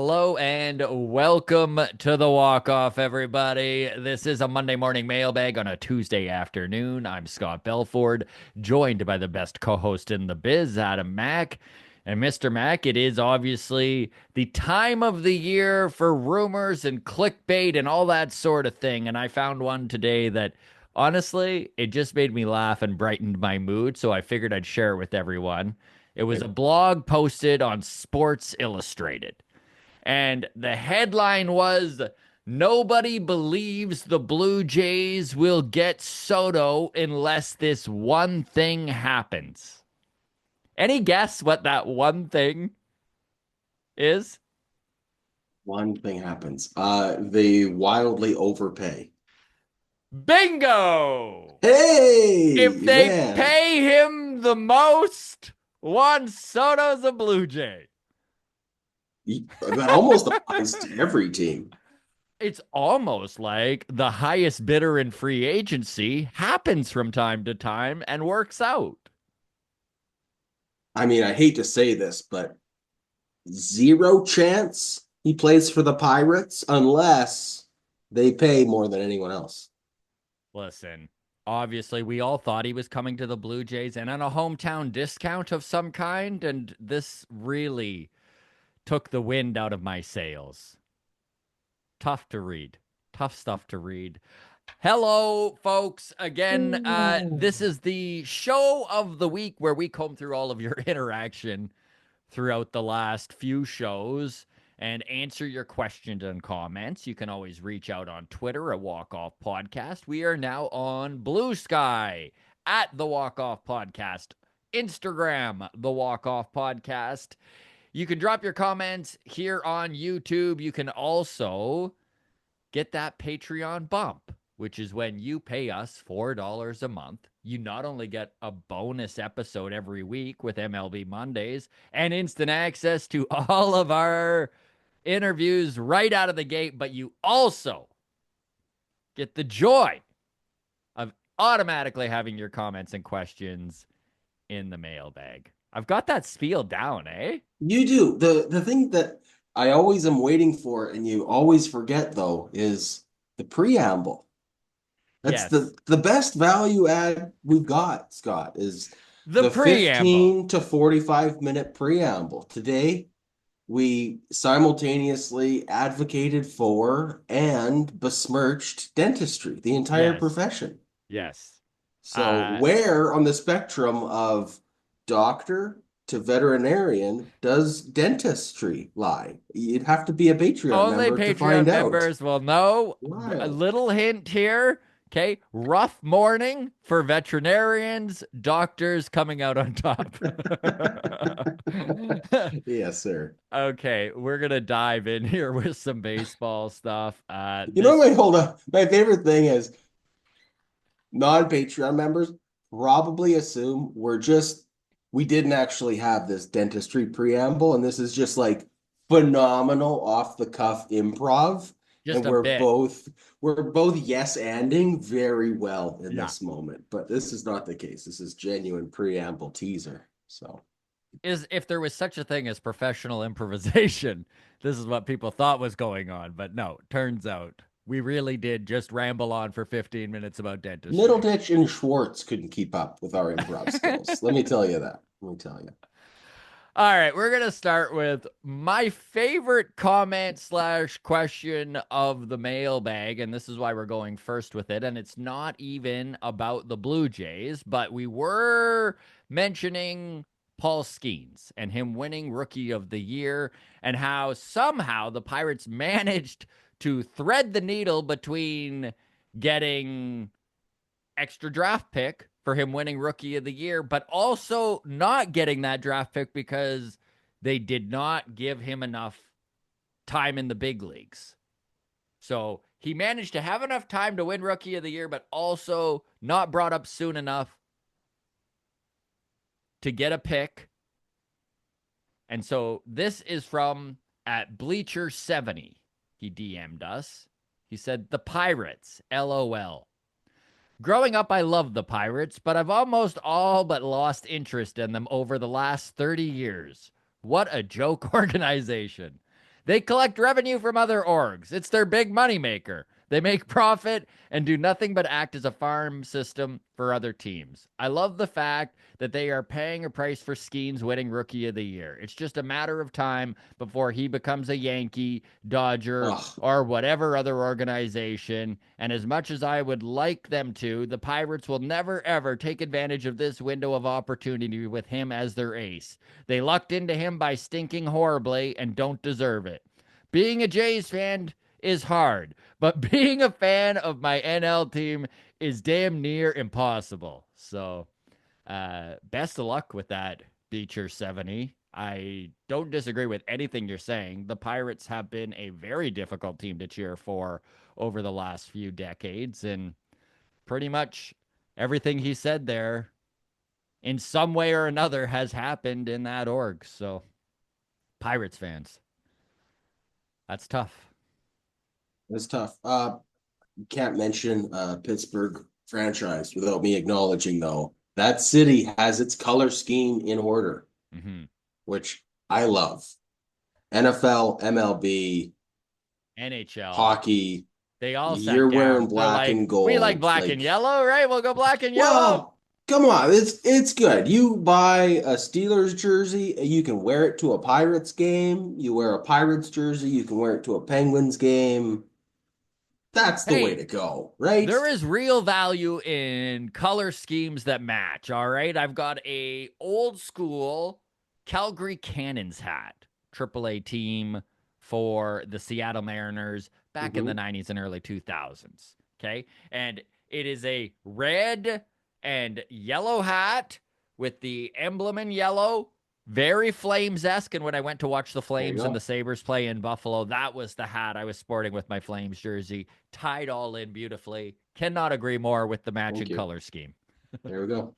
Hello and welcome to the walk-off, everybody. This is a Monday morning mailbag on a Tuesday afternoon. I'm Scott Belford, joined by the best co-host in the biz, Adam Mack. And Mr. Mack, it is obviously the time of the year for rumors and clickbait and all that sort of thing. And I found one today that honestly, it just made me laugh and brightened my mood, so I figured I'd share it with everyone. It was a blog posted on Sports Illustrated. And the headline was Nobody believes the Blue Jays will get Soto unless this one thing happens. Any guess what that one thing is? One thing happens. They wildly overpay. Bingo! If Hey, they man. pay him the most, Juan Soto's a Blue Jay. That almost applies to every team. It's almost like the highest bidder in free agency happens from time to time and works out. I mean, I hate to say this, but zero chance he plays for the Pirates unless they pay more than anyone else. Listen, obviously, we all thought he was coming to the Blue Jays and on a hometown discount of some kind, and this really took the wind out of my sails. Tough to read. Tough stuff to read. Hello, folks. Again, this is the show of the week where we comb through all of your interaction throughout the last few shows and answer your questions and comments. You can always reach out on Twitter at Walk Off Podcast. We are now on Blue Sky at the Walk Off Podcast, Instagram, the Walk Off Podcast. You can drop your comments here on YouTube. You can also get that Patreon bump, which is when you pay us $4 a month. You not only get a bonus episode every week with MLB Mondays and instant access to all of our interviews right out of the gate, but you also get the joy of automatically having your comments and questions in the mailbag. I've got that spiel down, eh? You do. The thing that I always am waiting for, and you always forget though, is the preamble. That's Yes. the best value add we've got, Scott, is The the preamble. 15 to 45-minute preamble. Today, we simultaneously advocated for and besmirched dentistry, the entire Yes. profession. Yes. So, Uh, where on the spectrum of doctor to veterinarian does dentistry lie? You'd have to be a Patreon Only member to find Patreon out. members will know. A Wild. little hint here. Okay. Rough morning for veterinarians, doctors coming out on top. Yes, sir. Okay. We're going to dive in here with some baseball stuff. You know, This, hold on. My favorite thing is non-Patreon members probably assume we didn't actually have this dentistry preamble, and this is just like phenomenal off the cuff improv. And just a bit. we're both yes-anding very well in Yeah. this moment. But this is not the case. This is genuine preamble teaser. So Is if there was such a thing as professional improvisation, this is what people thought was going on. But no, turns out we really did just ramble on for 15 minutes about dentistry. Middleditch and Schwartz couldn't keep up with our improv skills. Let me tell you that. Let me tell you. All right, we're gonna start with my favorite comment slash question of the mailbag, and this is why we're going first with it. And it's not even about the Blue Jays, but we were mentioning Paul Skenes and him winning Rookie of the Year, and how somehow the Pirates managed to thread the needle between getting extra draft pick for him winning Rookie of the Year, but also not getting that draft pick because they did not give him enough time in the big leagues. So he managed to have enough time to win Rookie of the Year, but also not brought up soon enough to get a pick. And so this is from at Bleacher 70. He DM'd us. He said, "The Pirates, LOL. Growing up, I loved the Pirates, but I've almost all but lost interest in them over the last 30 years. What a joke organization. They collect revenue from other orgs. It's their big money maker. They make profit and do nothing but act as a farm system for other teams. I love the fact that they are paying a price for Skenes winning Rookie of the Year. It's just a matter of time before he becomes a Yankee, Dodger, Ugh. or whatever other organization. And as much as I would like them to, the Pirates will never ever take advantage of this window of opportunity with him as their ace. They lucked into him by stinking horribly and don't deserve it. Being a Jays fan is hard, but being a fan of my NL team is damn near impossible. So, best of luck with that, Beecher 70. I don't disagree with anything you're saying. The Pirates have been a very difficult team to cheer for over the last few decades, and pretty much everything he said there, in some way or another, has happened in that org. So, Pirates fans, that's tough. It's tough. Can't mention Pittsburgh franchise without me acknowledging, though, that city has its color scheme in order, Mm-hmm. which I love. NFL, MLB, NHL, hockey, they all you're sat wearing down. They're black like, and we like gold. black and Like, yellow, right? We'll go black and yellow. well, come on, it's good. You buy a Steelers jersey, you can wear it to a Pirates game. You wear a Pirates jersey, you can wear it to a Penguins game. That's the way Hey, to go, right? there is real value in color schemes that match. All right, I've got a old school Calgary Cannons hat, AAA team for the Seattle Mariners back in the Hmm. 90s and early 2000s. Okay, and it is a red and yellow hat with the emblem in yellow, very Flames-esque. And when I went to watch the There you Flames and the go. Sabres play in Buffalo, that was the hat I was sporting with my Flames jersey, tied all in beautifully. Cannot agree more with the Thank matching you. color scheme. There we go.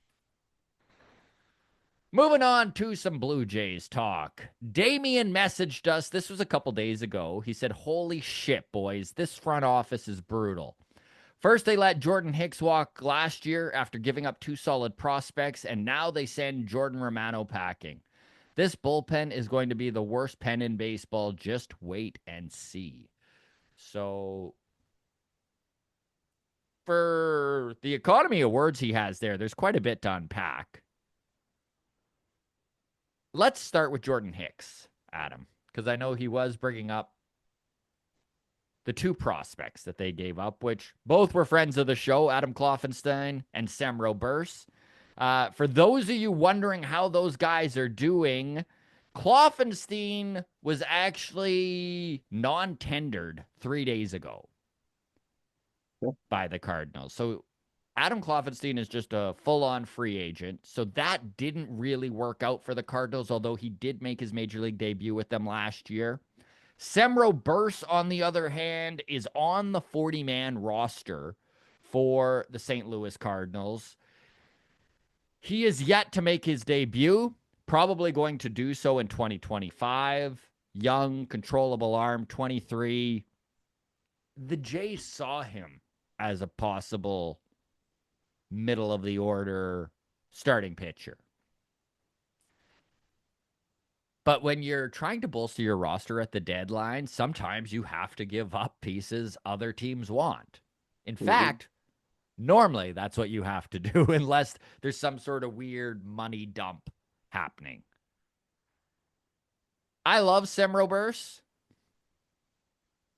Moving on to some Blue Jays talk. Damien messaged us. This was a couple days ago. He said, "Holy shit, boys. This front office is brutal. First, they let Jordan Hicks walk last year after giving up two solid prospects, and now they send Jordan Romano packing. This bullpen is going to be the worst pen in baseball. Just wait and see." So, for the economy of words he has there, there's quite a bit to unpack. Let's start with Jordan Hicks, Adam, because I know he was bringing up the two prospects that they gave up, which both were friends of the show, Adam Kloffenstein and Semro Burse. For those of you wondering how those guys are doing, Kloffenstein was actually non-tendered 3 days ago by the Cardinals. So Adam Kloffenstein is just a full-on free agent. So that didn't really work out for the Cardinals, although he did make his major league debut with them last year. Semro Burse, on the other hand, is on the 40-man roster for the St. Louis Cardinals. He is yet to make his debut, probably going to do so in 2025. Young, controllable arm, 23. The Jays saw him as a possible middle of the order starting pitcher. But when you're trying to bolster your roster at the deadline, sometimes you have to give up pieces other teams want. In Hmm. fact, normally that's what you have to do, unless there's some sort of weird money dump happening. I love Semro Burse.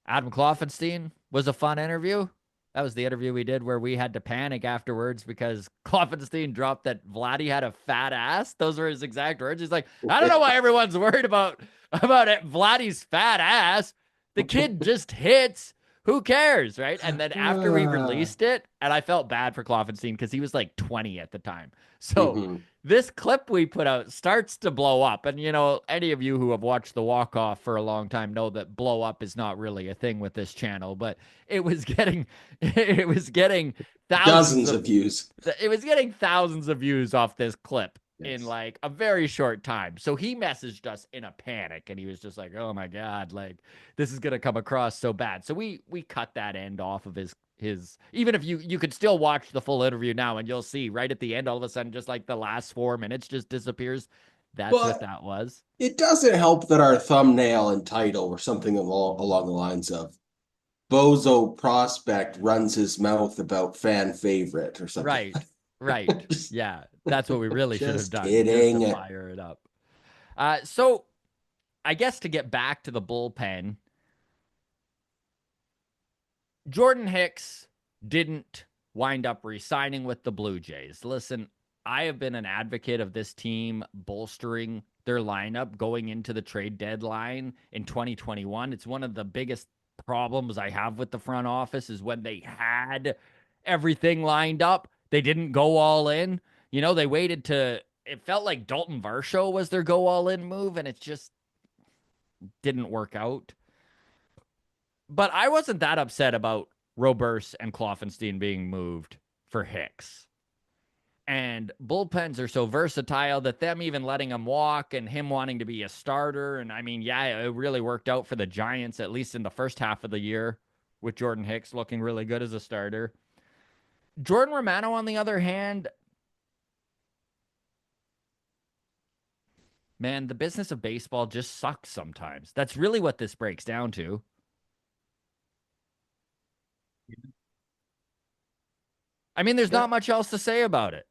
Adam Kloffenstein was a fun interview. That was the interview we did where we had to panic afterwards because Kloffenstein dropped that Vladdy had a fat ass. Those were his exact words. He's like, I don't know why everyone's worried about Vladdy's fat ass. The kid just hits. Who cares, right? And then after we Ah. released it, and I felt bad for Kloffenstein because he was like 20 at the time. So Hmm. this clip we put out starts to blow up. And, you know, any of you who have watched The Walk Off for a long time know that blow up is not really a thing with this channel, but it was getting it was getting thousands Dozens of of views. it was getting thousands of views off this clip in Yes. like a very short time. So he messaged us in a panic and he was just like, "Oh my god, like this is going to come across so bad." So we cut that end off of his even if you could still watch the full interview now and you'll see right at the end all of a sudden just like the last 4 minutes just disappears. That's what But that was. it doesn't help that our thumbnail and title were something along the lines of Bozo prospect runs his mouth about fan favorite or something. Right. Right. Just, Yeah. That's what we really should have just done just to kidding. fire it up. So I guess to get back to the bullpen, Jordan Hicks didn't wind up re-signing with the Blue Jays. Listen, I have been an advocate of this team bolstering their lineup going into the trade deadline in 2021. It's one of the biggest problems I have with the front office is when they had everything lined up, they didn't go all in. You know, they waited to it felt like Dalton Varsho was their go all in move and it just didn't work out. But I wasn't that upset about Roberts and Kloffenstein being moved for Hicks. And bullpens are so versatile that them even letting him walk and him wanting to be a starter. And I mean, yeah, it really worked out for the Giants, at least in the first half of the year, with Jordan Hicks looking really good as a starter. Jordan Romano, on the other hand, man, the business of baseball just sucks sometimes. That's really what this breaks down to. I mean, there's Yeah. not much else to say about it.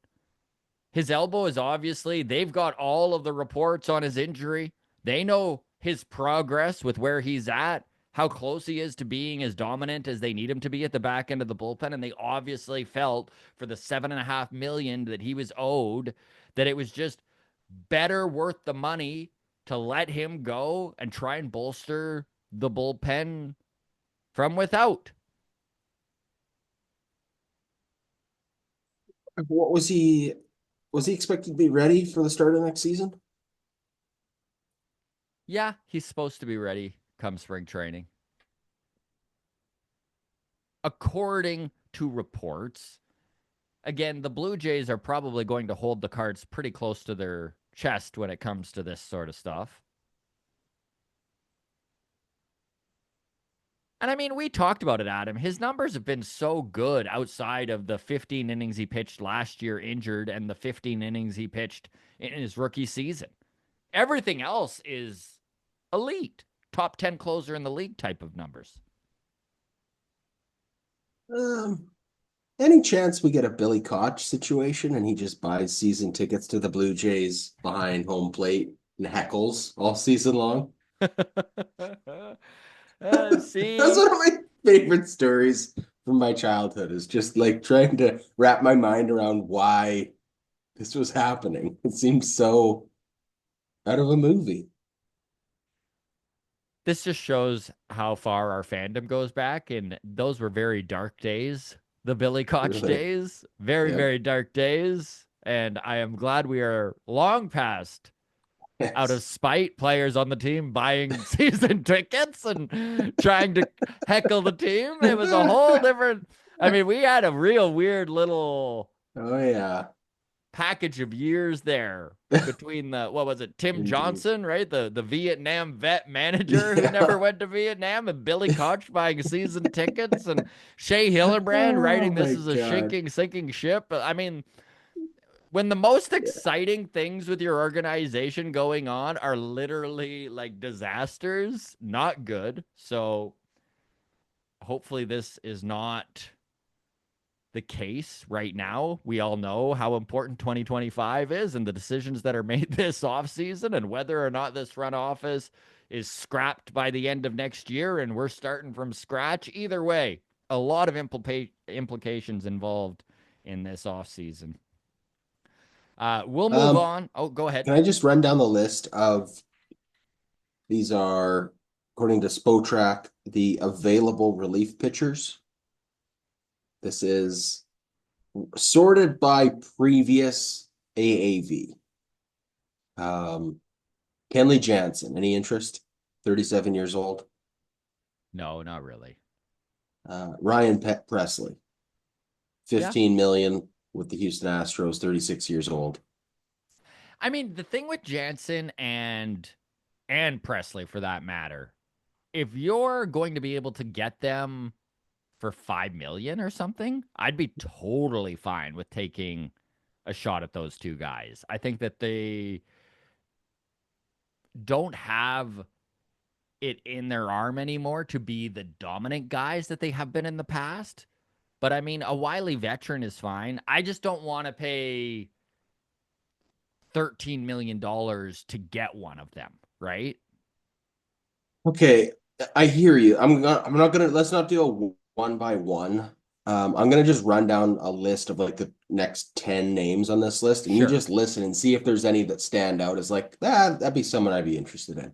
His elbow is obviously, they've got all of the reports on his injury. They know his progress with where he's at, how close he is to being as dominant as they need him to be at the back end of the bullpen. And they obviously felt for the $7.5 million that he was owed, that it was just better worth the money to let him go and try and bolster the bullpen from without. What was he? Was he expected to be ready for the start of next season? Yeah, he's supposed to be ready come spring training. According to reports, again, the Blue Jays are probably going to hold the cards pretty close to their chest when it comes to this sort of stuff. And I mean, we talked about it, Adam. His numbers have been so good outside of the 15 innings he pitched last year injured and the 15 innings he pitched in his rookie season. Everything else is elite, top 10 closer in the league type of numbers. Um, any chance we get a Billy Koch situation and he just buys season tickets to the Blue Jays behind home plate and heckles all season long? That's See, one of my favorite stories from my childhood is just like trying to wrap my mind around why this was happening. It seems so out of a movie. this just shows how far our fandom goes back, and those were very dark days. The Billy Koch Really. days, very, Yep. very dark days. And I am glad we are long past out of Yes. spite players on the team buying season tickets and trying to heckle the team. It was a whole different. I mean, we had a real weird little Oh yeah. package of years there between the what was it, Tim Indeed. Johnson, right? The Vietnam vet manager who never Yeah. went to Vietnam, and Billy Koch buying season tickets, and Shea Hillenbrand Oh writing this my is a God. sinking ship. I mean, when the most Yeah. exciting things with your organization going on are literally like disasters, not good. So hopefully this is not the case right now. We all know how important 2025 is and the decisions that are made this offseason and whether or not this front office is scrapped by the end of next year and we're starting from scratch. Either way, a lot of implications involved in this offseason. We'll move Um, on. Oh, go ahead. can I just run down the list of these are, according to Spotrac, the available relief pitchers. This is sorted by previous AAV. Kenley Jansen, any interest? 37 years old. No, not really. Ryan Presley, Yeah. 15 million with the Houston Astros, 36 years old. I mean, the thing with Jansen and Presley for that matter, if you're going to be able to get them for 5 million or something, I'd be totally fine with taking a shot at those two guys. I think that don't have it in their arm anymore to be the dominant guys that they have been in the past. But I mean, a wily veteran is fine. I just don't want to pay $13 million to get one of them, right? Okay, I hear you. I'm not gonna let's not do a one by one. I'm gonna just run down a list of like the next 10 names on this list, and you Sure. just listen and see if there's any that stand out as like that'd be someone I'd be interested in.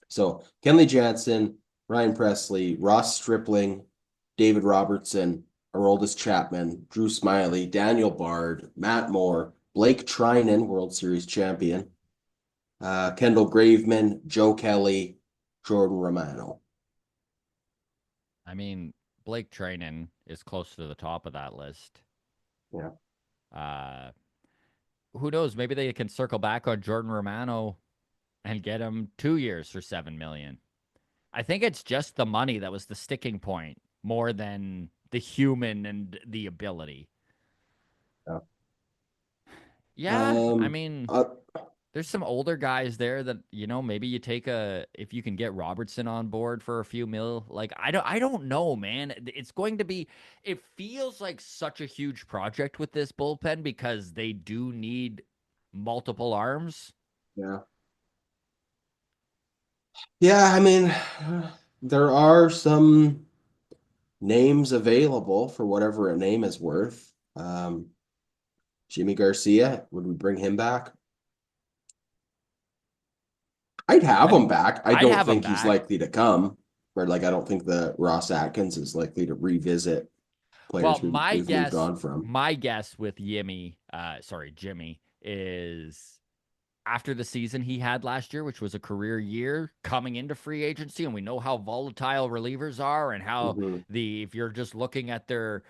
So Kenley Jansen, Ryan Presley, Ross Stripling, David Robertson, Aroldis Chapman, Drew Smiley, Daniel Bard, Matt Moore, Blake Trinan, World Series champion, Kendall Graveman, Joe Kelly, Jordan Romano. I mean, Blake Trinan is close to the top of that list. Yeah. Uh, who knows? Maybe they can circle back on Jordan Romano and get him 2 years for 7 million. I think it's just the money that was the sticking point more than the human and the ability. Yeah. Yeah, I Um, mean, uh, there's some older guys there that maybe you take a if you can get Robertson on board for a few mil. Like I don't know, man. It's going to be it feels like such a huge project with this bullpen because they do need multiple arms. yeah. Yeah, I mean, there are some names available for whatever a name is worth. Jimmy Garcia, would we bring him back? I'd have I him back. I I'd don't have him think he's back. likely to come. Or like I don't think the Ross Atkins is likely to revisit Well, players we've moved on from. my guess with Jimmy is after the season he had last year, which was a career year, coming into free agency, and we know how volatile relievers are, and how Hmm. the if you're just looking at their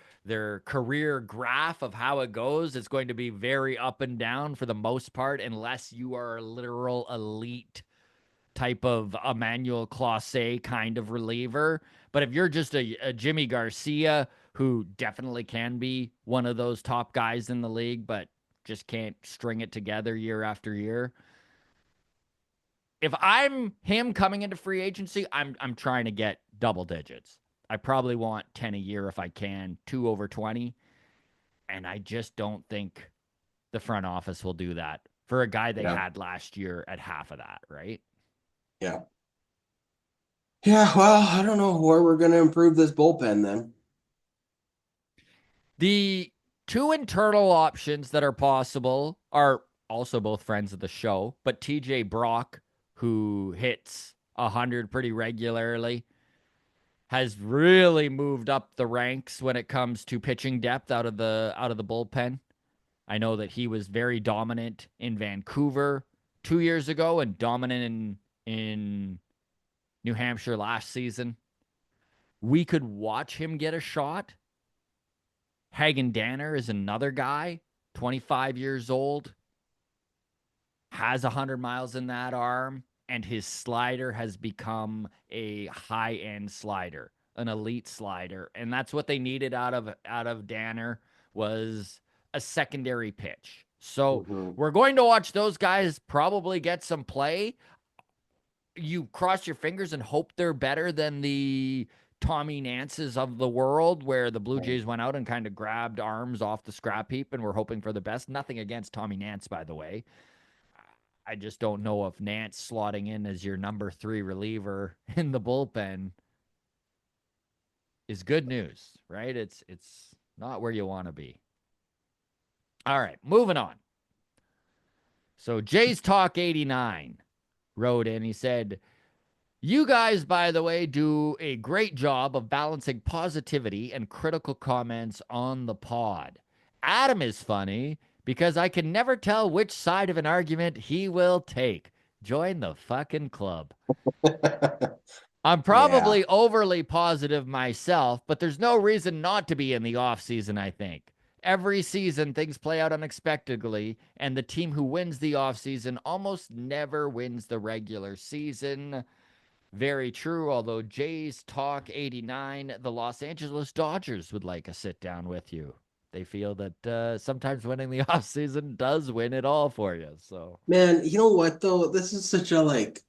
career graph of how it goes, it's going to be very up and down for the most part, unless you are a literal elite type of Emmanuel Clase kind of reliever. But if you're just a Jimmy Garcia, who definitely can be one of those top guys in the league, but just can't string it together year after year, if I'm him coming into free agency, I'm trying to get double digits. I probably want 10 a year if I can, 2 over 20, and I just don't think the front office will do that for a guy they Yeah. had last year at half of that, right? Yeah. Yeah, well, I don't know where we're going to improve this bullpen then. The two internal options that are possible are also both friends of the show, but TJ Brock, who hits 100 pretty regularly, has really moved up the ranks when it comes to pitching depth out of the bullpen. I know that he was very dominant in Vancouver 2 years ago and dominant in New Hampshire last season. We could watch him get a shot. Hagen Danner is another guy, 25 years old, has 100 miles in that arm, and his slider has become a high-end slider, an elite slider, and that's what they needed out of Danner was a secondary pitch. So Hmm. we're going to watch those guys probably get some play. You cross your fingers and hope they're better than the Tommy Nances of the world, where the Blue Jays went out and kind of grabbed arms off the scrap heap and were hoping for the best. Nothing against Tommy Nance, by the way. I just don't know if Nance slotting in as your number 3 reliever in the bullpen is good news, right? It's not where you want to be. All right, moving on. So Jay's Talk 89 wrote in. He said, "You guys, by the way, do a great job of balancing positivity and critical comments on the pod. Adam is funny because I can never tell which side of an argument he will take. Join the fucking club." I'm Yeah. probably overly positive myself, but there's no reason not to be in the off season, I think. Every season things play out unexpectedly, and the team who wins the off season almost never wins the regular season. Very true, although Jays Talk 89, the Los Angeles Dodgers would like a sit down with you. they feel that sometimes winning the offseason does win it all for you. So Man, you know what though? This is such a like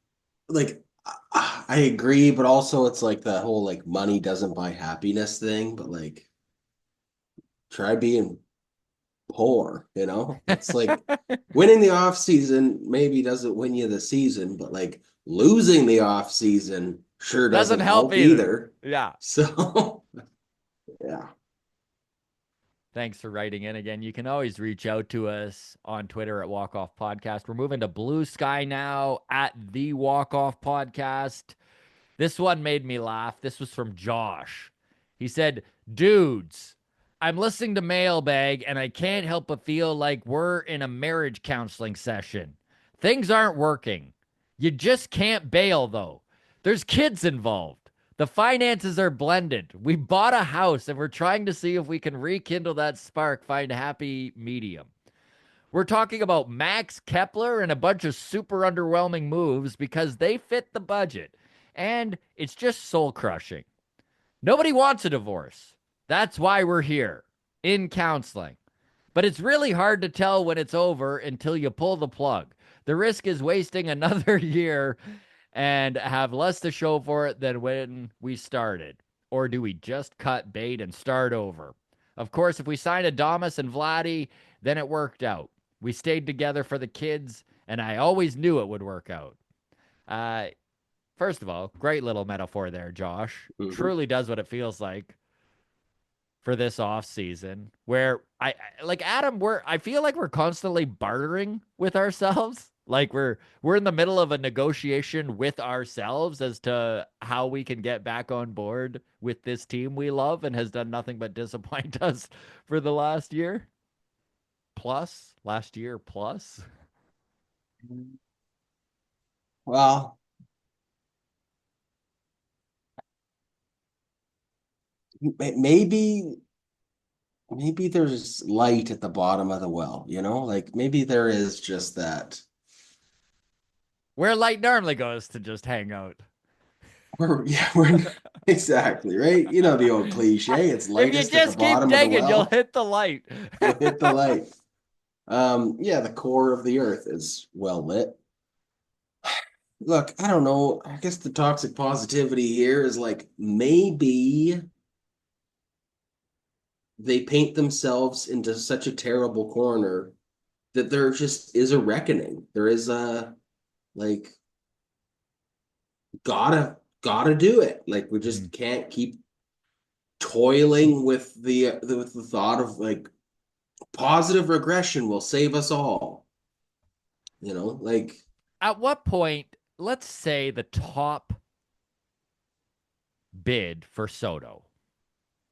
I agree, but also it's like the whole like money doesn't buy happiness thing, but like try being poor, you know? It's like winning the off season maybe doesn't win you the season, but like losing the off season sure doesn't doesn't help help either. either. Yeah. So, yeah. Thanks for writing in again. You can always reach out to us on Twitter at Walk Off Podcast. We're moving to Blue Sky now at the Walk Off Podcast. This one made me laugh. This was from Josh. He said, "Dudes, I'm listening to Mailbag and I can't help but feel like we're in a marriage counseling session. Things aren't working. You just can't bail, though. There's kids involved. The finances are blended. We bought a house and we're trying to see if we can rekindle that spark, find a happy medium. We're talking about Max Kepler and a bunch of super underwhelming moves because they fit the budget. And it's just soul crushing. Nobody wants a divorce. That's why we're here in counseling. But it's really hard to tell when it's over until you pull the plug. The risk is wasting another year and have less to show for it than when we started. Or do we just cut bait and start over? Of course, if we signed Adamas and Vladdy, then it worked out. We stayed together for the kids, and I always knew it would work out. Uh, First of all, great little metaphor there, Josh. Mhm. Truly does what it feels like for this off season where like Adam, I feel like we're constantly bartering with ourselves. Like we're in the middle of a negotiation with ourselves as to how we can get back on board with this team we love and has done nothing but disappoint us for the last year plus. Well, maybe there's light at the bottom of the well, you know? Like maybe there is just that. Where light normally goes to just hang out. We're exactly right. You know the old cliche, it's If you lightest at the just keep bottom of the digging, you'll well. hit the light. You'll hit the light. Yeah, the core of the earth is well lit. Look, I don't know. I guess the toxic positivity here is like maybe they paint themselves into such a terrible corner that there just is a reckoning. There is a like gotta do it. Like we Mm. just can't keep toiling with the thought of like positive regression will save us all. You know, like At what point, let's say the top bid for Soto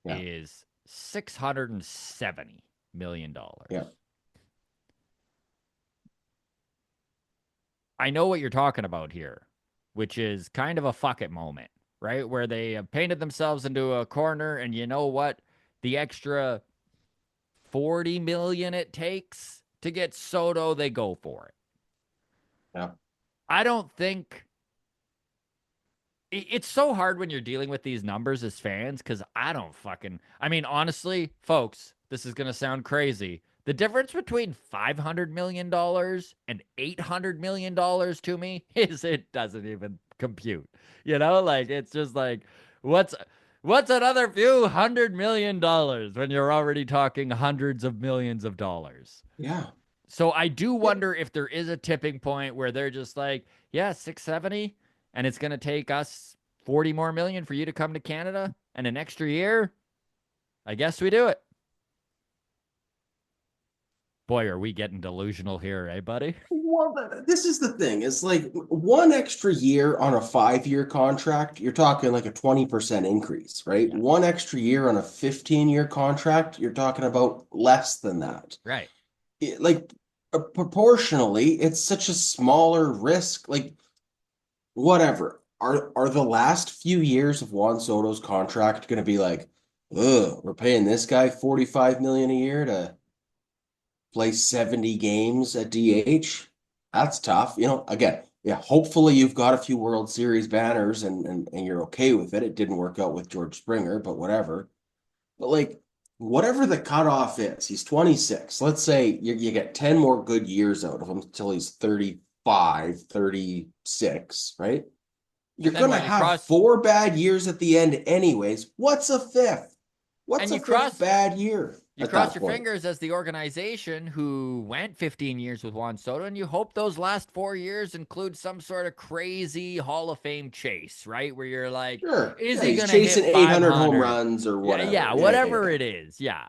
yeah, is $670 million. yeah, I know what you're talking about here, which is kind of a fuck it moment, right? Where they have painted themselves into a corner, and you know what? The extra 40 million it takes to get Soto, they go for it. yeah, I don't think it's so hard when you're dealing with these numbers as fans because I don't fucking. I mean, honestly, folks, this is going to sound crazy. The difference between $500 million and $800 million to me is it doesn't even compute. You know, like it's just like, what's what's another few $100 million when you're already talking hundreds of millions of dollars? yeah. So I do Yeah. wonder if there is a tipping point where they're just like, yeah, 670 and it's going to take us 40 more million for you to come to Canada and an extra year. I guess we do it. Boy, are we getting delusional here, eh, buddy? Well, this is the thing. It's like one extra year on a 5 year contract, you're talking like a 20% increase, right? Yeah. One extra year on a 15-year contract, you're talking about less than that. Right. Like proportionally, it's such a smaller risk. Like whatever. Are the last few years of Juan Soto's contract going to be like, ugh, we're paying this guy 45 million a year to play 70 games at DH? That's tough. You know, again, yeah, hopefully you've got a few World Series banners and you're okay with it. It didn't work out with George Springer, but whatever. But like whatever the cutoff is, he's 26. Let's say you get 10 more good years out of him until he's 35, 36, right? You're And then going to what? You have cross four bad years at the end anyways. What's a fifth? What's and a fifth bad year you at cross that your point? fingers as the organization who went 15 years with Juan Soto, and you hope those last 4 years include some sort of crazy Hall of Fame chase, right? Where you're like, Sure. is Yeah, he he's gonna hit chasing 800 home 500? runs or Yeah, yeah, whatever. whatever it is. Yeah.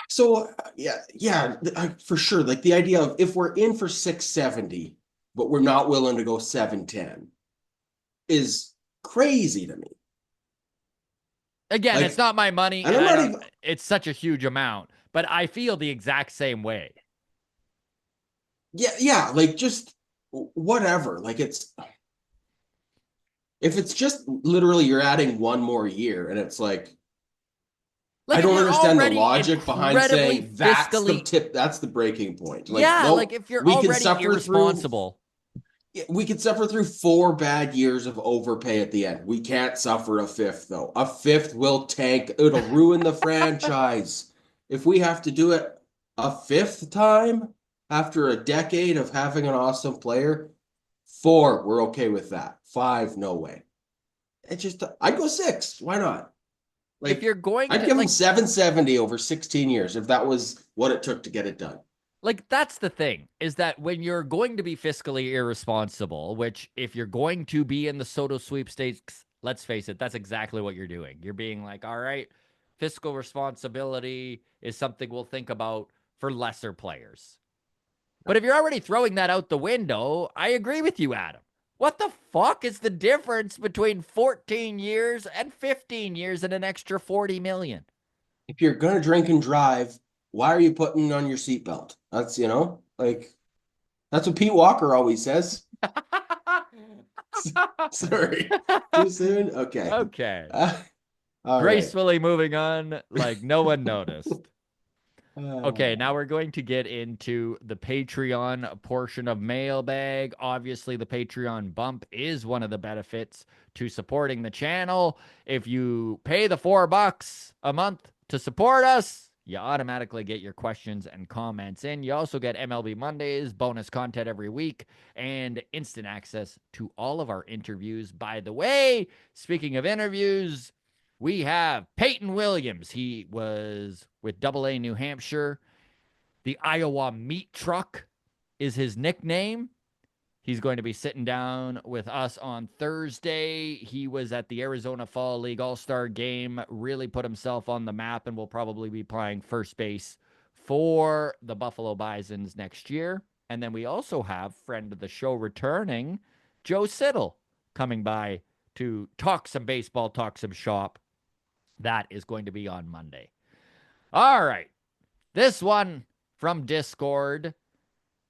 So yeah, for sure. Like the idea of if we're in for 670, but we're not willing to go 710 is crazy to me. Again, it's Like, not my money, and and I'm I not don't. even, It's such a huge amount, but I feel the exact same way. yeah, like just whatever. Like it's if it's just literally you're adding one more year and it's like I Like if don't you're understand the already logic behind incredibly saying that's the fiscally, tip, that's the breaking point. Like, yeah, like nope, if you're we can already suffer through irresponsible, four bad years of overpay at the end. We can't suffer a fifth though. A fifth will tank. It'll ruin the franchise. If we have to do it a fifth time after a decade of having an awesome player, four, we're okay with that. Five, no way. It's just I'd go six. Why not? if Like you're going I'd to give him 770 over 16 years if that was what it took to get it done. like that's the thing is that when you're going to be fiscally irresponsible, which if you're going to be in the Soto sweepstakes, let's face it, that's exactly what you're doing. You're being like, all right, fiscal responsibility is something we'll think about for lesser players. But if you're already throwing that out the window, I agree with you, Adam. What the fuck is the difference between 14 years and 15 years and an extra 40 million? If you're gonna drink and drive, why are you putting on your seatbelt? That's like that's what Pete Walker always says. Sorry, too soon. Okay, Okay. all right. Gracefully moving on like no one noticed. Okay, Uh, now we're going to get into the Patreon portion of Mailbag. Obviously, the Patreon bump is one of the benefits to supporting the channel. If you pay the $4 a month to support us, you automatically get your questions and comments in. You also get MLB Mondays, bonus content every week, and instant access to all of our interviews. By the way, speaking of interviews, we have Peyton Williams. He was with Double A New Hampshire. The Iowa Meat Truck is his nickname. He's going to be sitting down with us on Thursday. He was at the Arizona Fall League All-Star game, really put himself on the map, and will probably be playing first base for the Buffalo Bisons next year. And then we also have friend of the show returning, Joe Siddle, coming by to talk some baseball, talk some shop. That is going to be on Monday. All right. This one from Discord.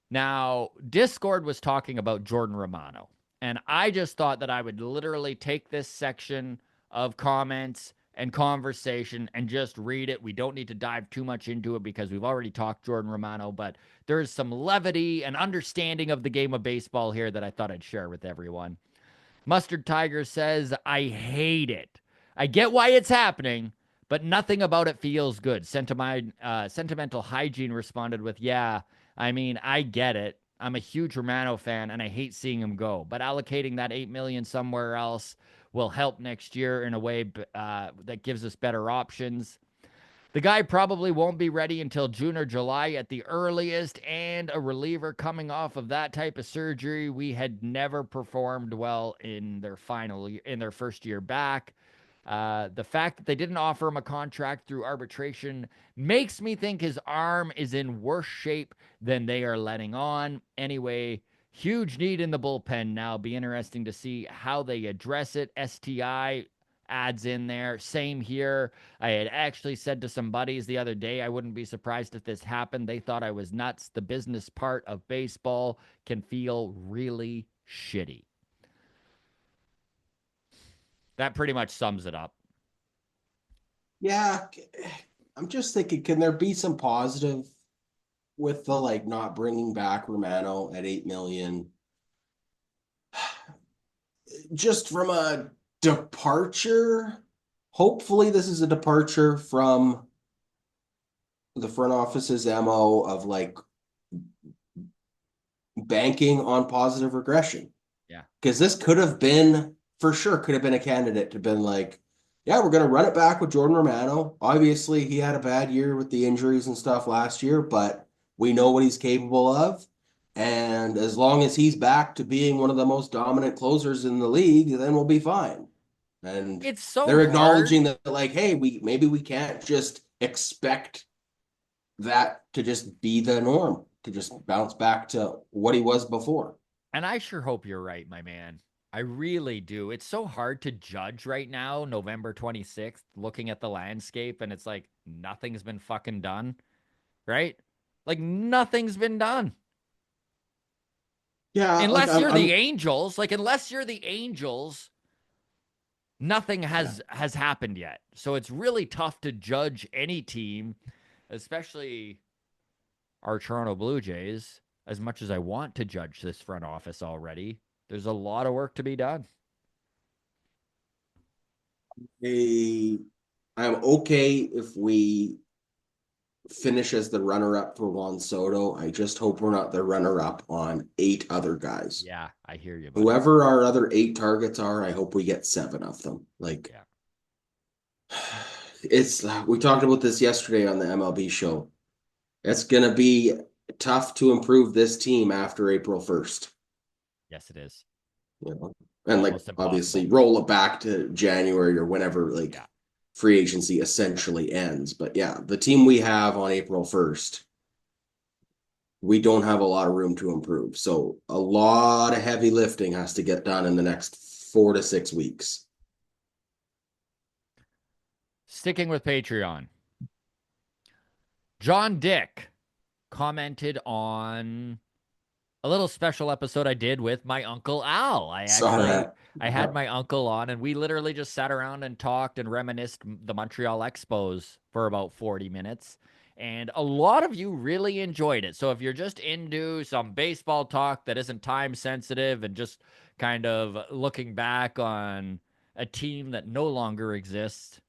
Now, Discord was talking about Jordan Romano. And I just thought that I would literally take this section of comments and conversation and just read it. We don't need to dive too much into it because we've already talked Jordan Romano, but there's some levity and understanding of the game of baseball here that I thought I'd share with everyone. Mustard Tiger says, I hate it. I get why it's happening, but nothing about it feels good. Sentimental Hygiene responded with, yeah, I mean, I get it. I'm a huge Romano fan and I hate seeing him go, but allocating that 8 million somewhere else will help next year in a way that gives us better options. The guy probably won't be ready until June or July at the earliest, and a reliever coming off of that type of surgery, we had never performed well in their first year back. The fact that they didn't offer him a contract through arbitration makes me think his arm is in worse shape than they are letting on. Anyway, huge need in the bullpen now. Be interesting to see how they address it. STI adds in there. Same here. I had actually said to some buddies the other day, I wouldn't be surprised if this happened. They thought I was nuts. The business part of baseball can feel really shitty. That pretty much sums it up. yeah, I'm just thinking, can there be some positive with the like not bringing back Romano at 8 million? Just from a departure hopefully this is a departure from the front office's MO of like banking on positive regression. Yeah. Because this could have been, for sure, could have been a candidate to been like, yeah, we're going to run it back with Jordan Romano. Obviously, he had a bad year with the injuries and stuff last year, but we know what he's capable of. And as long as he's back to being one of the most dominant closers in the league, then we'll be fine. And It's so they're hard. acknowledging that, like, hey, we can't just expect that to just be the norm, to just bounce back to what he was before. And I sure hope you're right, my man. I really do. It's so hard to judge right now, November 26th, looking at the landscape, and it's like nothing's been fucking done, right? Like nothing's been done. Yeah, like Unless you're the I'm Angels, nothing yeah. has happened yet. So it's really tough to judge any team, especially our Toronto Blue Jays, as much as I want to judge this front office already. There's a lot of work to be done. a I'm okay if we finish as the runner-up for Juan Soto. I just hope we're not the runner-up on 8 other guys. Yeah, I hear you, buddy. Whoever our other 8 targets are, I hope we get 7 of them. Like Yeah. it's we talked about this yesterday on the MLB show. It's gonna be tough to improve this team after April 1st. Yes, it is. You know, and like Almost impossible. obviously roll it back to January or whenever like Yeah. free agency essentially ends. But yeah, the team we have on April 1st, we don't have a lot of room to improve. So a lot of heavy lifting has to get done in the next 4 to 6 weeks. Sticking with Patreon, John Dick commented on a little special episode I did with my uncle Al. Saw that. I had Yeah. my uncle on and we literally just sat around and talked and reminisced the Montreal Expos for about 40 minutes. And a lot of you really enjoyed it. So if you're just into some baseball talk that isn't time sensitive and just kind of looking back on a team that no longer exists,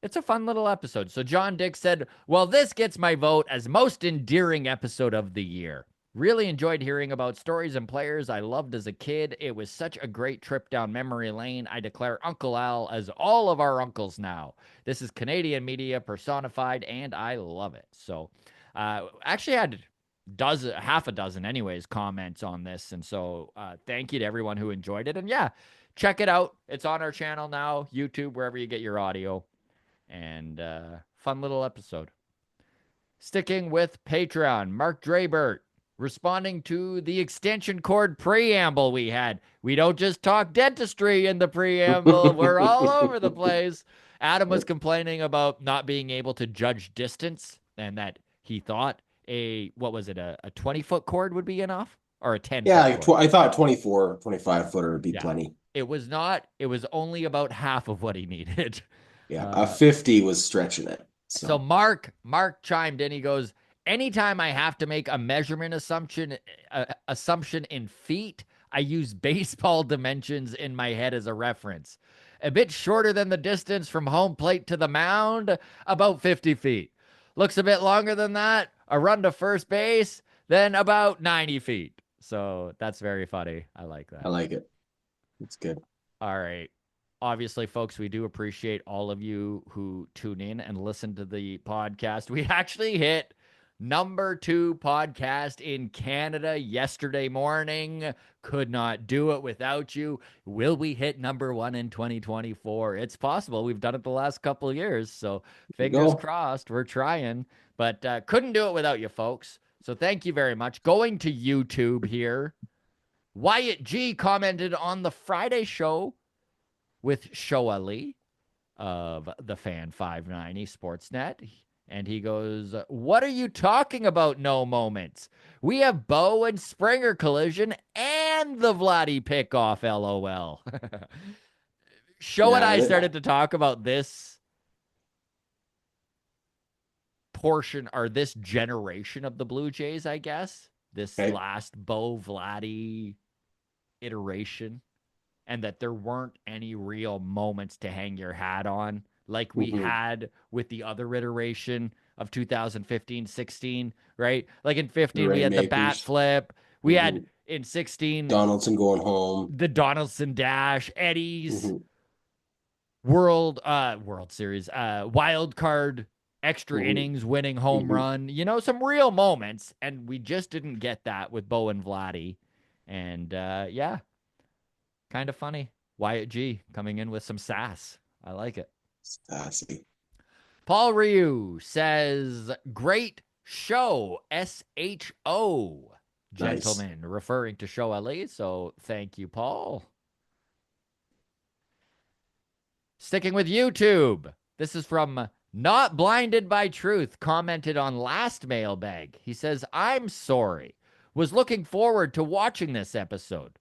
it's a fun little episode. So John Dick said, well, this gets my vote as most endearing episode of the year. Really enjoyed hearing about stories and players I loved as a kid. It was such a great trip down memory lane. I declare Uncle Al as all of our uncles now. This is Canadian media personified, and I love it. So, actually had half a dozen, anyways, comments on this, and so thank you to everyone who enjoyed it. And yeah, check it out. It's on our channel now, YouTube, wherever you get your audio. And fun little episode. Sticking with Patreon, Mark Drabert responding to the extension cord preamble we had. We don't just talk dentistry in the preamble, we're all over the place. Adam was complaining about not being able to judge distance and that he thought what was it, a 20-foot cord would be enough or a 10-foot Yeah, cord? I thought 24, 25 footer would be Yeah. plenty. It was not, it was only about half of what he needed. Yeah, a Uh, 50 was stretching it. So So Mark chimed in. He goes, anytime I have to make a measurement assumption in feet, I use baseball dimensions in my head as a reference. A bit shorter than the distance from home plate to the mound, about 50 feet. Looks a bit longer than that, a run to first base, then about 90 feet. So that's very funny. I like I that. like it. It's good. All right. Obviously, folks, we do appreciate all of you who tune in and listen to the podcast. We actually hit #2 podcast in Canada yesterday morning. Could not do it without you. Will we hit #1 in 2024? It's possible. We've done it the last couple of years. So There you fingers go. crossed. We're trying, but couldn't do it without you folks. So thank you very much. Going to YouTube here. Wyatt G commented on the Friday show with Shoa Lee of the Fan 590 Sportsnet. And he goes, what are you talking about? No moments. We have Bo and Springer collision and the Vladdy pickoff, LOL. Show and Yeah, I started to talk about this portion or this generation of the Blue Jays, I guess. This okay. last Bo Vladdy iteration. and that there weren't any real moments to hang your hat on like we Hmm. had with the other iteration of 2015-16, right? Like in The 15, we had the bat Rainmakers. flip. We Hmm. had in 16 Donaldson going home. the Donaldson Dash, Eddie's Hmm. World Series, wild card extra Hmm. innings winning home Hmm. run, some real moments, and we just didn't get that with Bo and Vladdy. And yeah, kind of funny. Wyatt G coming in with some sass. I like it. Sassy. Paul Ryu says, great show, SHO. Nice. Gentlemen, referring to Show LA. So thank you, Paul. Sticking with YouTube. This is from Not Blinded by Truth, commented on last mailbag. He says, I'm sorry. Was looking forward to watching this episode.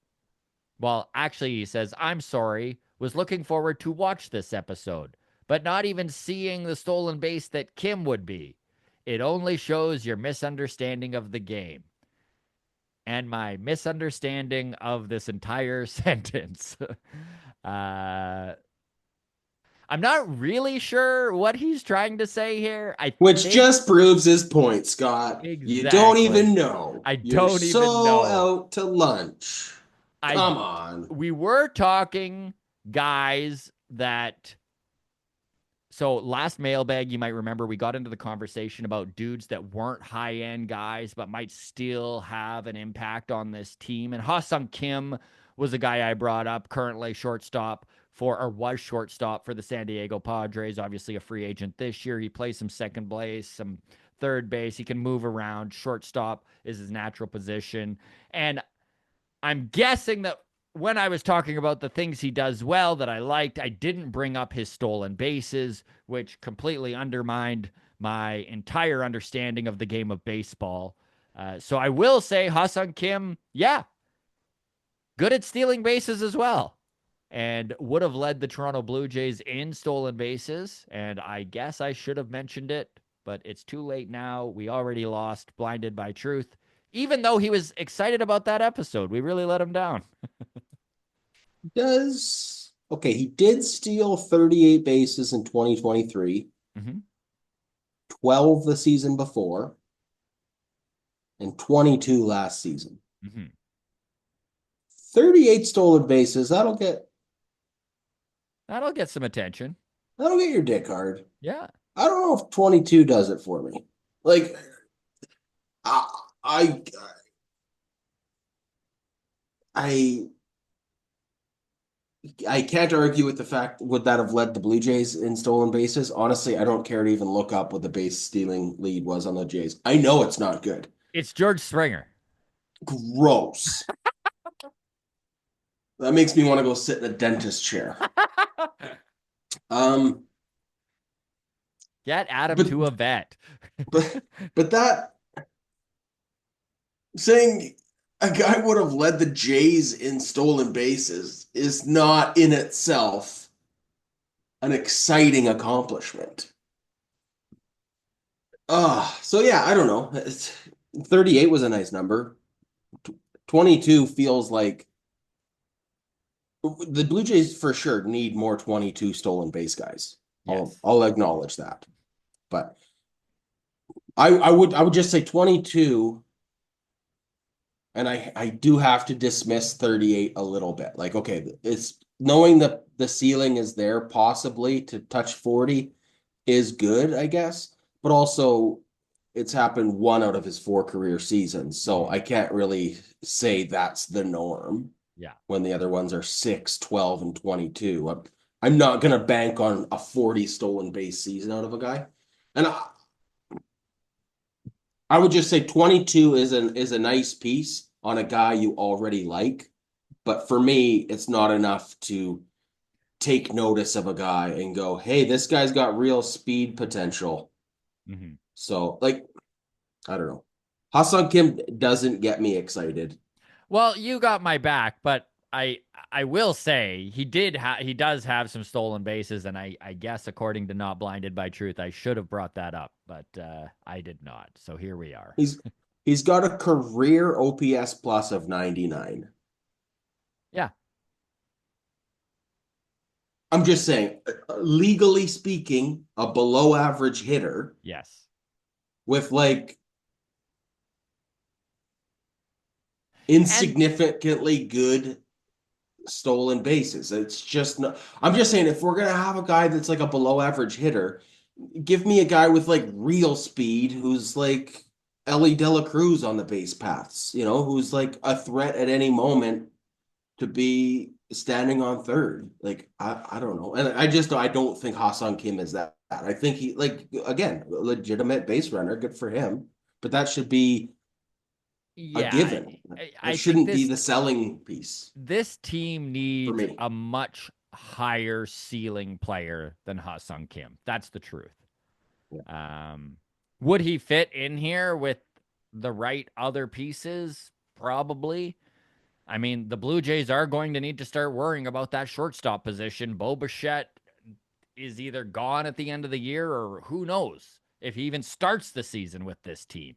Well, actually, he says, I'm sorry. Was looking forward to watch this episode, but not even seeing the stolen base that Kim would be. It only shows your misunderstanding of the game and my misunderstanding of this entire sentence. uh, I'm not really sure what he's trying to say here. I Which think just proves his point, Scott. You don't exactly. even know. I You're don't even so know. out to lunch. I Come on. we were talking guys that so last mailbag, you might remember we got into the conversation about dudes that weren't high end guys, but might still have an impact on this team. And Hassan Kim was a guy I brought up, currently shortstop for, or was shortstop for the San Diego Padres. Obviously, a free agent this year. He plays some second base, some third base. He can move around. Shortstop is his natural position. And I'm guessing that when I was talking about the things he does well that I liked, I didn't bring up his stolen bases, which completely undermined my entire understanding of the game of baseball. So I will say Hassan Kim, yeah, good at stealing bases as well, and would have led the Toronto Blue Jays in stolen bases. And I guess I should have mentioned it, but it's too late now. We already lost, blinded by truth. Even though he was excited about that episode, we really let him down. He did steal 38 bases in 2023, Mm-hmm. 12 the season before, and 22 last season. Mm-hmm. 38 stolen bases, That'll get some attention. that'll get your dick hard. Yeah. I don't know if 22 does it for me. Like I I I I can't argue with the fact would that have led the Blue Jays in stolen bases. Honestly, I don't care to even look up what the base stealing lead was on the Jays. I know it's not good. It's George Springer. Gross. That makes me want to go sit in a dentist chair. Um, Get Adam but to a vet. but but that saying a guy would have led the Jays in stolen bases is not in itself an exciting accomplishment. So yeah, I don't know. 38 was a nice number. 22 feels like the Blue Jays for sure need more 22 stolen base guys. I'll Yes. I'll acknowledge that. But I would just say 22, and I do have to dismiss 38 a little bit. Like, okay, it's knowing that the ceiling is there possibly to touch 40 is good, I guess, but also it's happened one out of his four career seasons. So Mm-hmm. I can't really say that's the norm Yeah. when the other ones are 6, 12, and 22. I'm not going to bank on a 40 stolen base season out of a guy. And I would just say 22 is a nice piece on a guy you already like, but for me, it's not enough to take notice of a guy and go, "Hey, this guy's got real speed potential." Mm-hmm. So, like, I don't know. Hassan Kim doesn't get me excited. Well, you got my back, but I will say he does have some stolen bases, and I guess according to Not Blinded by Truth, I should have brought that up, but I did not. So here we are. He's he's got a career OPS plus of 99. Yeah. I'm just saying, legally speaking, a below average hitter Yes. with like And insignificantly good stolen bases. It's just not, I'm just saying, if we're gonna have a guy that's like a below average hitter, give me a guy with like real speed who's like Ellie De La Cruz on the base paths, who's like a threat at any moment to be standing on third. Like I don't know. And I don't think Hassan Kim is that. I think he, like, again, a legitimate base runner, good for him. But that should be a yeah, given. That I think shouldn't be this the selling piece this team for needs me. a much higher ceiling player than Hassan Kim. That's the truth. Yeah. Um, would he fit in here with the right other pieces? Probably. I mean, the Blue Jays are going to need to start worrying about that shortstop position. Bo Bichette is either gone at the end of the year, or who knows if he even starts the season with this team.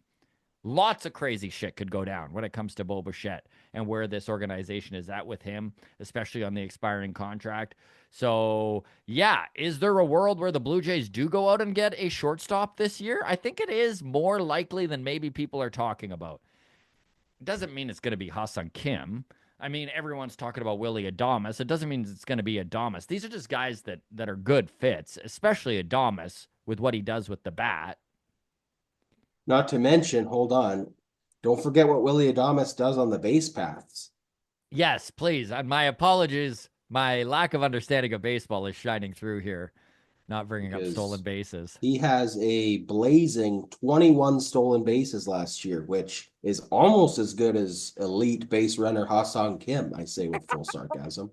Lots of crazy shit could go down when it comes to Bo Bichette and where this organization is at with him, especially on the expiring contract. So, yeah, is there a world where the Blue Jays do go out and get a shortstop this year? I think it is more likely than maybe people are talking about. It doesn't mean it's going to be Hassan Kim. I mean, everyone's talking about Willie Adames. It doesn't mean it's going to be Adames. These are just guys that are good fits, especially Adames with what he does with the bat. Not to mention, hold on, don't forget what Willie Adames does on the base paths. Yes, please. My apologies. My lack of understanding of baseball is shining through here, not bringing up stolen Because bases. he has a blazing 21 stolen bases last year, which is almost as good as elite base runner Hassan Kim, I say with full sarcasm.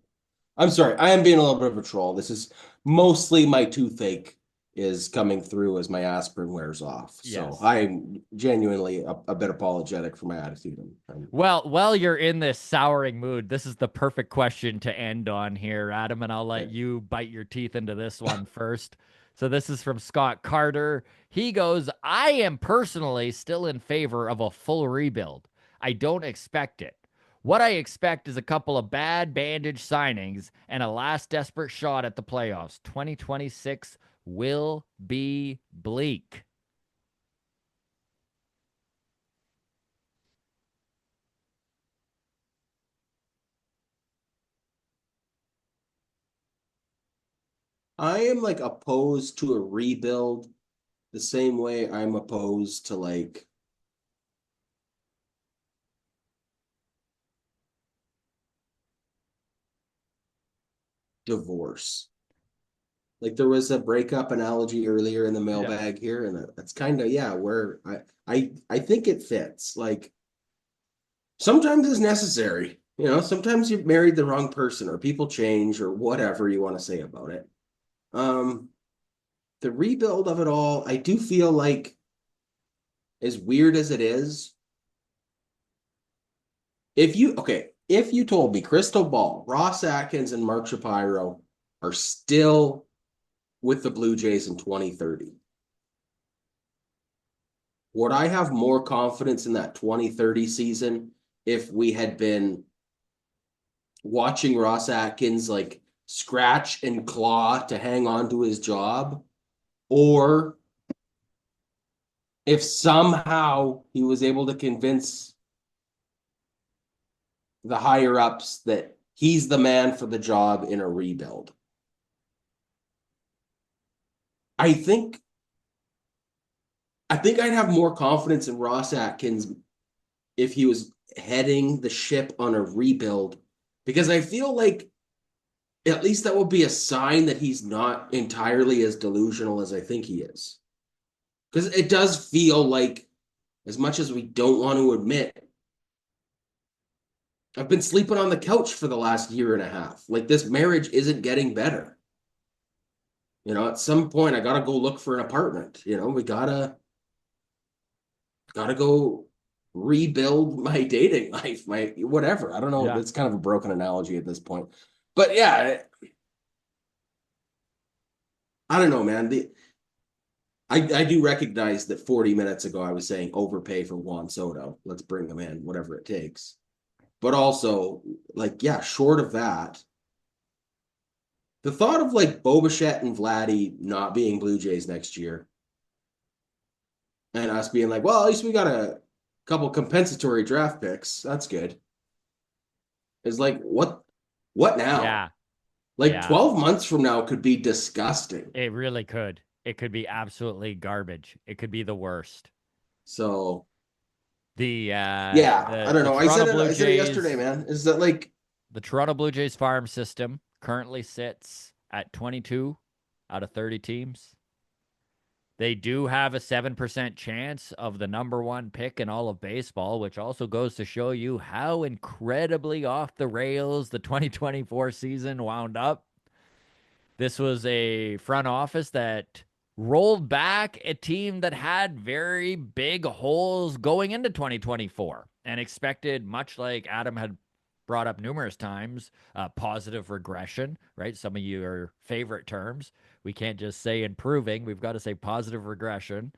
I'm sorry, I am being a little bit of a troll. This is mostly my toothache is coming through as my aspirin wears off. So Yes. I'm genuinely a bit apologetic for my attitude. Well, while you're in this souring mood, this is the perfect question to end on here, Adam, and I'll let Okay. you bite your teeth into this one first. So this is from Scott Carter. He goes, I am personally still in favor of a full rebuild. I don't expect it. What I expect is a couple of bad bandage signings and a last desperate shot at the playoffs. 2026 will be bleak. I am like opposed to a rebuild the same way I'm opposed to like divorce. Like there was a breakup analogy earlier in the Yes. mailbag here, and that's kind of, yeah, where I think it fits. Like sometimes it's necessary. Sometimes you've married the wrong person or people change or whatever you want to say about it. Um, the rebuild of it all, I do feel like, as weird as it is, if you told me Crystal Ball, Ross Atkins, and Mark Shapiro are still with the Blue Jays in 2030, would I have more confidence in that 2030 season if we had been watching Ross Atkins like scratch and claw to hang on to his job? Or if somehow he was able to convince the higher ups that he's the man for the job in a rebuild? I think I think I'd have more confidence in Ross Atkins if he was heading the ship on a rebuild, because I feel like at least that would be a sign that he's not entirely as delusional as I think he is. Because it does feel like, as much as we don't want to admit, I've been sleeping on the couch for the last year and a half. Like this marriage isn't getting better. At some point I gotta go look for an apartment. We gotta go rebuild my dating life, my whatever. I don't know. Yeah. It's kind of a broken analogy at this point. But yeah, I don't know, man. I do recognize that 40 minutes ago I was saying overpay for Juan Soto. Let's bring him in, whatever it takes. But also, like, yeah, short of that, The thought of like Bo Bichette and Vladdy not being Blue Jays next year and us being like, well, at least we got a couple compensatory draft picks. That's good. Is like, what now? Yeah, Like yeah, 12 months from now could be disgusting. it really could. It could be absolutely garbage. It could be the worst. So The uh yeah, I the don't the know. Toronto Blue I said it yesterday, Jays, man. Is that like the Toronto Blue Jays farm system currently sits at 22 out of 30 teams. They do have a 7% chance of the number one pick in all of baseball, which also goes to show you how incredibly off the rails the 2024 season wound up. This was a front office that rolled back a team that had very big holes going into 2024 and expected, much like Adam had brought up numerous times, positive regression, right? Some of your favorite terms. We can't just say improving, we've got to say positive regression.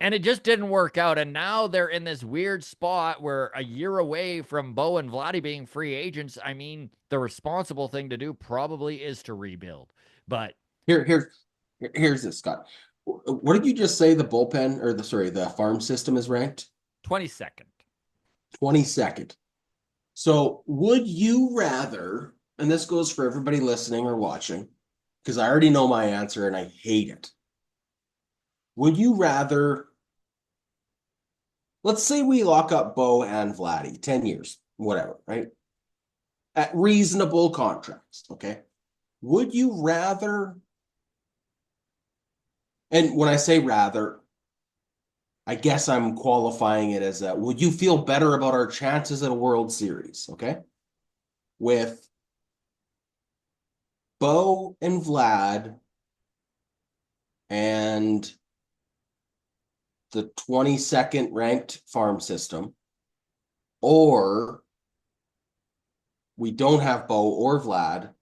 And it just didn't work out. And now they're in this weird spot where a year away from Bo and Vladdy being free agents, I mean, the responsible thing to do probably is to rebuild. But here, here's this, Scott. What did you just say the bullpen or the farm system is ranked? 22nd. 22nd. So would you rather, and this goes for everybody listening or watching, because I already know my answer and I hate it. Would you rather, let's say we lock up Bo and Vladdy, 10 years, whatever, right? At reasonable contracts, okay? Would you rather, and when I say rather, I guess I'm qualifying it as would you feel better about our chances at a World Series, okay? With Bo and Vlad and the 22nd ranked farm system, or we don't have Bo or Vlad,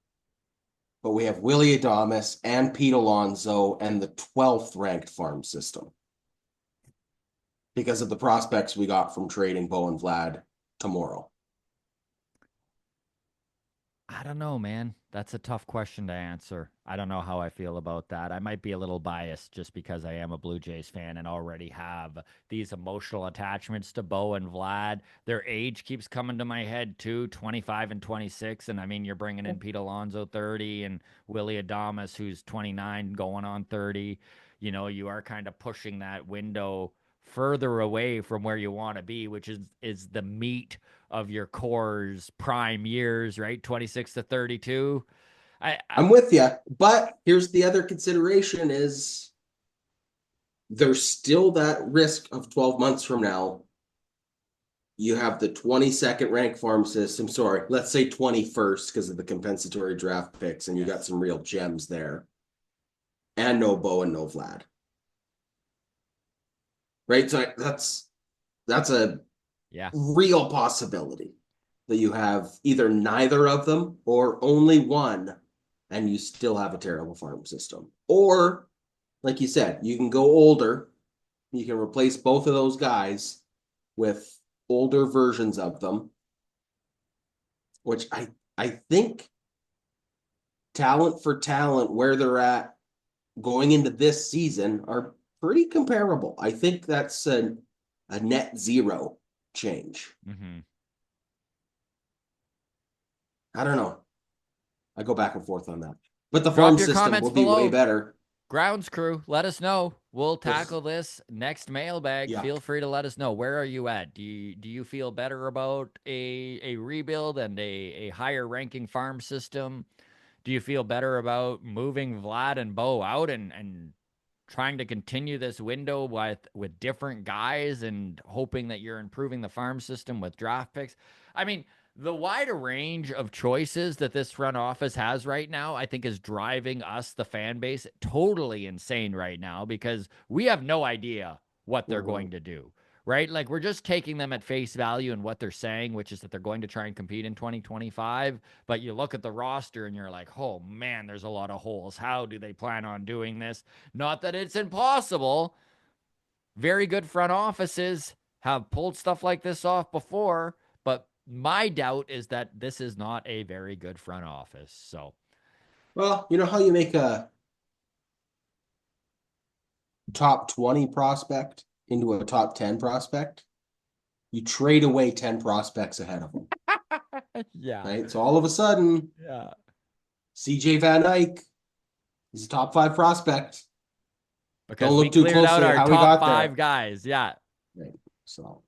but we have Willie Adames and Pete Alonso and the 12th ranked farm system because of the prospects we got from trading Bo and Vlad tomorrow. I don't know, man. That's a tough question to answer. I don't know how I feel about that. I might be a little biased just because I am a Blue Jays fan and already have these emotional attachments to Bo and Vlad. Their age keeps coming to my head too, 25 and 26. And I mean, you're bringing in Pete Alonso, 30, and Willie Adames, who's 29, going on 30. You know, you are kind of pushing that window further away from where you want to be, which is the meat of your core's prime years, right? 26 to 32. I I'm with you, but here's the other consideration is there's still that risk of 12 months from now. You have the 22nd ranked farm system. Sorry, let's say 21st because of the compensatory draft picks, and you got yes. some real gems there. And no Bo and no Vlad. Right? So that's a Yeah. real possibility that you have either neither of them or only one, and you still have a terrible farm system. Or, like you said, you can go older. You can replace both of those guys with older versions of them, which I think talent for talent, where they're at going into this season, are pretty comparable. I think that's a net zero change. Mm-hmm. I don't know. I go back and forth on that. But the farm Drop your system comments will be way below. better Grounds crew, let us know. We'll because, tackle this next mailbag. yeah, Feel free to let us know. Where are you at? Do you feel better about a rebuild and a higher ranking farm system? Do you feel better about moving Vlad and Bo out and trying to continue this window with different guys and hoping that you're improving the farm system with draft picks? I mean, the wider range of choices that this front office has right now, I think, is driving us, the fan base, totally insane right now because we have no idea what they're mm-hmm. going to do. Right? Like, we're just taking them at face value and what they're saying, which is that they're going to try and compete in 2025. But you look at the roster and you're like, oh man, there's a lot of holes. How do they plan on doing this? Not that it's impossible. Very good front offices have pulled stuff like this off before, but my doubt is that this is not a very good front office. So Well, you know how you make a top 20 prospect into a top 10 prospect? You trade away 10 prospects ahead of them, Yeah. right? So all of a sudden, Yeah. CJ Van Eyck is a top 5 prospect. Don't Because we look too cleared out closely at our how he top got five there. guys. Yeah. Right. So,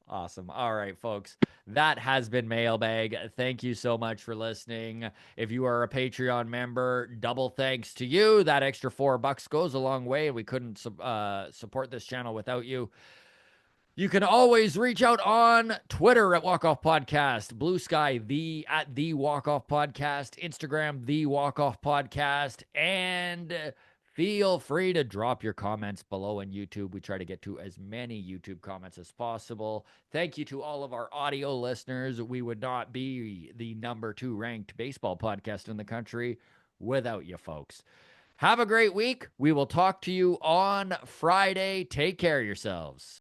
Awesome. All right, folks. That has been Mailbag. Thank you so much for listening. If you are a Patreon member, double thanks to you. That extra $4 goes a long way. We couldn't support this channel without you. You can always reach out on Twitter at Walk Off Podcast, Blue Sky at the Walk Off Podcast, Instagram the Walk Off Podcast, and feel free to drop your comments below on YouTube. We try to get to as many YouTube comments as possible. Thank you to all of our audio listeners. We would not be the #2 ranked baseball podcast in the country without you folks. Have a great week. We will talk to you on Friday. Take care of yourselves.